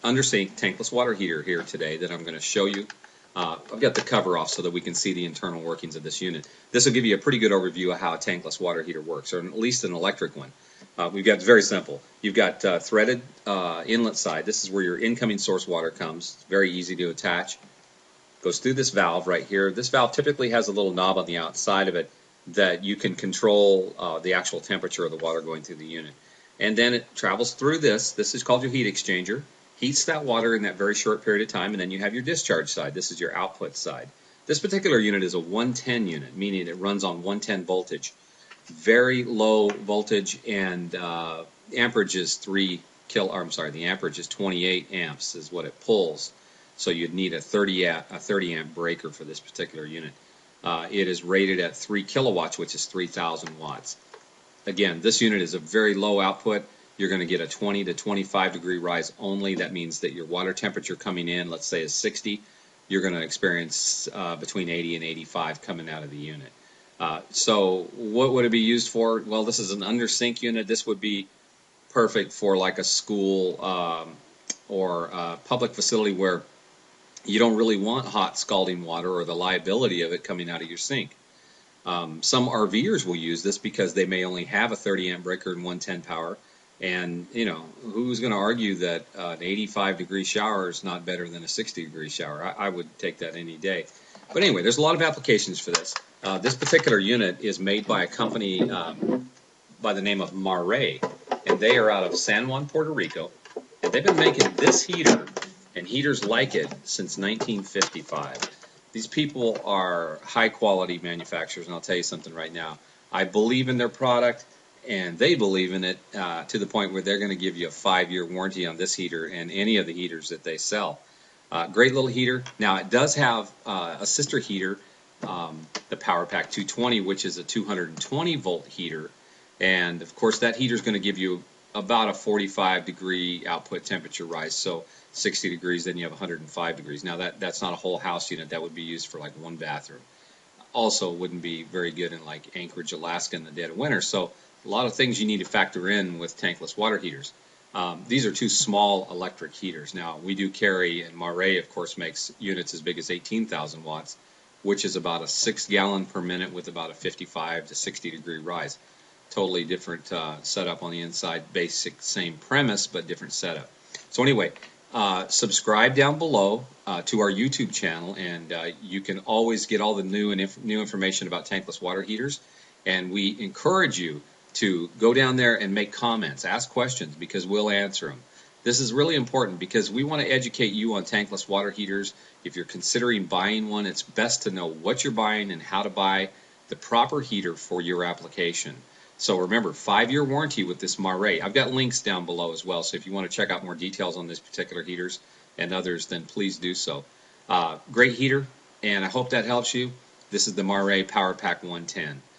under sink tankless water heater here today that I'm going to show you. I've got the cover off so that we can see the internal workings of this unit. This will give you a pretty good overview of how a tankless water heater works, or at least an electric one. We've got, it's very simple. You've got threaded inlet side. This is where your incoming source water comes. It's very easy to attach. Goes through this valve right here. This valve typically has a little knob on the outside of it that you can control the actual temperature of the water going through the unit. And then it travels through this. This is called your heat exchanger. Heats that water in that very short period of time, and then you have your discharge side. This is your output side. This particular unit is a 110 unit, meaning it runs on 110 voltage. Very low voltage, and amperage is the amperage is 28 amps is what it pulls. So you'd need a 30 amp breaker for this particular unit. It is rated at 3 kilowatts, which is 3,000 watts. Again, this unit is a very low output. You're going to get a 20 to 25 degree rise only. That means that your water temperature coming in, let's say, is 60. You're going to experience between 80 and 85 coming out of the unit. So what would it be used for? Well, this is an under sink unit. This would be perfect for like a school or a public facility where you don't really want hot scalding water or the liability of it coming out of your sink. Some RVers will use this because they may only have a 30 amp breaker and 110 power. And, you know, who's going to argue that an 85 degree shower is not better than a 60 degree shower? I would take that any day. But anyway, there's a lot of applications for this. This particular unit is made by a company by the name of Marey, and they are out of San Juan, Puerto Rico. And they've been making this heater and heaters like it since 1955. These people are high quality manufacturers, and I'll tell you something right now. I believe in their product, and they believe in it to the point where they're going to give you a 5-year warranty on this heater and any of the heaters that they sell. Great little heater. Now, it does have a sister heater, the Power Pack 220, which is a 220 volt heater. And of course, that heater is going to give you about a 45 degree output temperature rise. So 60 degrees, then you have 105 degrees. Now, that's not a whole house unit. That would be used for like one bathroom. Also, wouldn't be very good in like Anchorage, Alaska in the dead of winter. So a lot of things you need to factor in with tankless water heaters. These are two small electric heaters. Now, we do carry, and Marey, of course, makes units as big as 18,000 watts, which is about a 6 gallon per minute with about a 55 to 60 degree rise. Totally different setup on the inside, basic same premise, but different setup. So anyway, subscribe down below to our YouTube channel, and you can always get all the new information about tankless water heaters. And we encourage you to go down there and make comments, ask questions, because we'll answer them. This is really important because we want to educate you on tankless water heaters. If you're considering buying one, it's best to know what you're buying and how to buy the proper heater for your application. So remember, 5-year warranty with this Marey. I've got links down below as well, so if you want to check out more details on this particular heaters and others, then please do so. Great heater, and I hope that helps you. This is the Marey Power Pack 110.